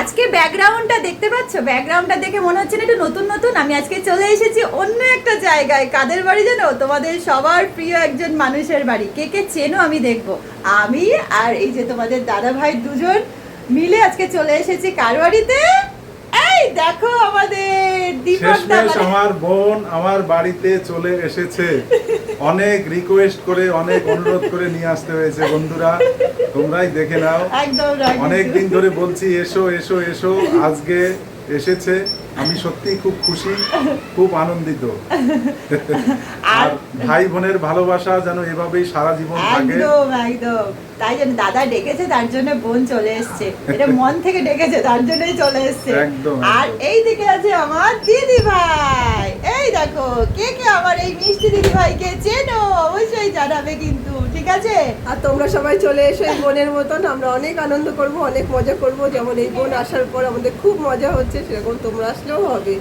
আজকে ব্যাকগ্রাউন্ডটা দেখতে পাচ্ছ? ব্যাকগ্রাউন্ডটা দেখে মনে হচ্ছে না একটু নতুন নতুন? আমি আজকে চলে এসেছি অন্য একটা জায়গায়। কাদের বাড়ি জানো? তোমাদের সবার প্রিয় একজন মানুষের বাড়ি। কে কে চেনো আমি দেখব। আমি আর এই যে তোমাদের দাদা ভাই দুজন মিলে আজকে চলে এসেছি কার বাড়িতে? এই দেখো আমাদের দীপক দা। আমার বোন আমার বাড়িতে চলে এসেছে। অনেক রিকোয়েস্ট করে অনেক অনুরোধ করে নিয়ে আসতে হয়েছে। বন্ধুরা তোমরাই দেখে নাও। একদম অনেক দিন ধরে বলছি এসো এসো এসো, আজকে এসেছে। আমি সত্যি খুব খুশি, খুব আনন্দিত। আর ভাই বোনের ভালোবাসা যেন এভাবেই সারা জীবন থাকে। একদম একদম। তাই জন্য দাদা ডেকেছে, তার জন্য বোন চলে এসেছে। এটা মন থেকে ডেকেছে, তার জন্যই চলে এসেছে। আর এই দিকে আছে আমার দিদি ভাই। এই দেখো কে কে আমার এই মিষ্টি দিদি ভাইকে চেনো অবশ্যই জানাবে কিন্তু, ঠিক আছে? আর তোমরা সবাই চলে এসো এই বোনের মতন। আমরা অনেক আনন্দ করব, অনেক মজা করব। যেমন এই বোন আসার পর আমাদের খুব মজা হচ্ছে, সেরকম তোমরা আসলেও হবে।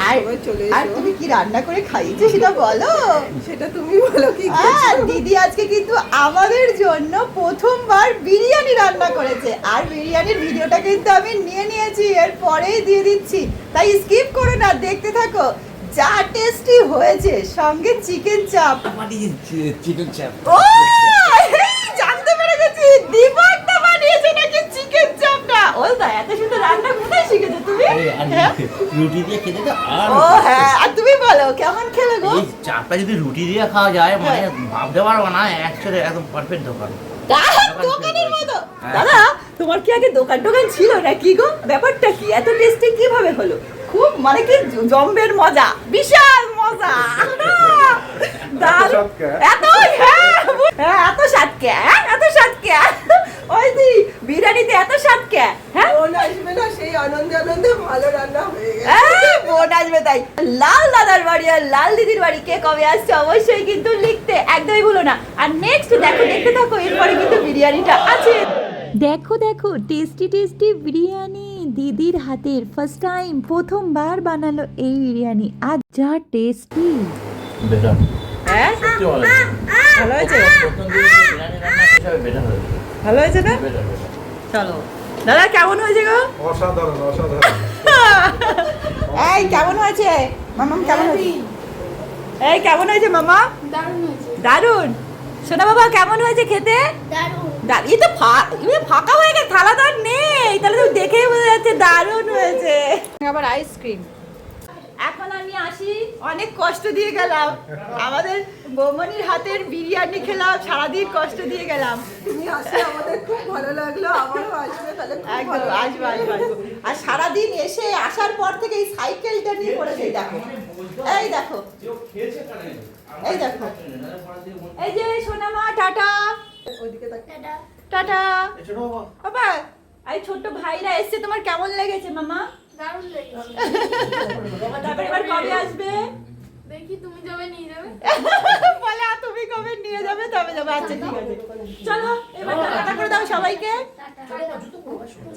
আর চলে আর তুমি কি রান্না করে খাইয়েছো সেটা বলো। সেটা তুমি বলো কি দিদি আজকে কিন্তু আমাদের জন্য প্রথমবার বিরিয়ানি রান্না করেছে। আর বিরিয়ানির ভিডিওটা কিন্তু আমি নিয়ে নিয়েছি, এর পরেই দিয়ে দিচ্ছি, তাই স্কিপ করো না, দেখতে থাকো। যা টেস্টি হয়েছে, সঙ্গে চিকেন চাপ। চিকেন চাপ ও জানতে পেরে গেছি, দীপকটা বানিয়েছে নাকি চিকেন চাপটা। ও দা, এত সুন্দর রান্না কোথায় শিখেছো তুমি? রুটি দিয়ে খেতে তো আর ও হ্যাঁ, আর তুমি বলো কেমন খেলে গো? এই চাপটা যদি রুটি দিয়ে খাওয়া যায় মানে ভাবতে পারবো না, একসাথে একদম পারফেক্ট দোকান। দোকানের মতো। দাদা তোমার কি আগে দোকান টোকান ছিল নাকি গো? ব্যাপারটা কি এত টেস্টি কিভাবে হলো? খুব মানে কি জম্বের মজা, বিশাল মজা। এত হ্যাঁ, এত স্বাদ কে? এত স্বাদ কে? ওই দি বিরিয়ানিতে এত স্বাদ কে? হ্যাঁ, বোন আসবে না, সেই আনন্দে আনন্দে ভালো রান্না হয়ে গেছে। বোন আসবে তাই। লাল দাদার বাড়ি আর লাল দিদির বাড়ি কে কবে আসছে অবশ্যই কিন্তু লিখতে একদমই ভুলো না। আর নেক্সট দেখো, দেখতে থাকো, এরপরে কিন্তু বিরিয়ানিটা আছে। দেখো দেখো টেস্টি টেস্টি বিরিয়ানি দিদির হাতের। ফার্স্ট টাইম, প্রথমবার বানালো এই বিরিয়ানি। আর যা টেস্টি। বেটার হ্যাঁ, সত্যি ভালো ভালো হয়েছে? প্রথম দিন বিরিয়ানি রান্না হিসাবে বেটার হয়েছে। ভালো হয়েছে না? বেটার চলো দাদা, কেমন হয়েছে গো? অসাধারণ অসাধারণ। এই কেমন হয়েছে মামা? কেমন হয়েছে? এই কেমন হয়েছে মামা? দারুণ হয়েছে। দারুণ। সোনা বাবা কেমন হয়েছে খেতে? দারুণ। এই তো ফাঁকা হয়ে গেছে, থালা তো আর নেই, তাহলে তো দেখেই বোঝা যাচ্ছে দারুণ হয়েছে। আবার আইসক্রিম। এখন আমি আসি, অনেক কষ্ট দিয়ে গেলাম, আমাদের বৌমনির হাতের বিরিয়ানি খেলাম, সারাদিন কষ্ট দিয়ে গেলাম। তুমি আসলে আমাদের খুব ভালো লাগলো, আবারও আসবে তাহলে খুব একদম ভালো আসবো আসবো আসবো। আর সারাদিন এসে আসার পর থেকে এই সাইকেলটা নিয়ে পড়েছে। দেখো এই দেখো, এই দেখো, এই যে সোনামা টাটা। ওইদিকে তাক। টাটা। টাটা বাবা। এই ছোট্ট ভাইরা এসছে, তোমার কেমন লেগেছে মামা? দারুণ লেগেছে। তারপরে এবার কবে আসবে? দেখি তুমি যবে নিয়ে যাবে। বলে আর তুমি কবে নিয়ে যাবে? তবে যাবে। আচ্ছা ঠিক আছে, চলো এবার টাটা করে দাও সবাইকে।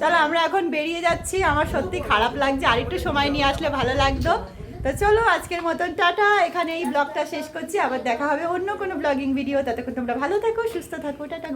চলো আমরা এখন বেরিয়ে যাচ্ছি। আমার সত্যি খারাপ লাগছে, আরেকটু সময় নিয়ে আসলে ভালো লাগতো। তো চলো আজকের মতন টাটা, এখানে এই ব্লগটা শেষ করছি। আবার দেখা হবে অন্য কোনো ব্লগিং ভিডিও। ততক্ষণ তোমরা ভালো থাকো, সুস্থ থাকো। টাটা।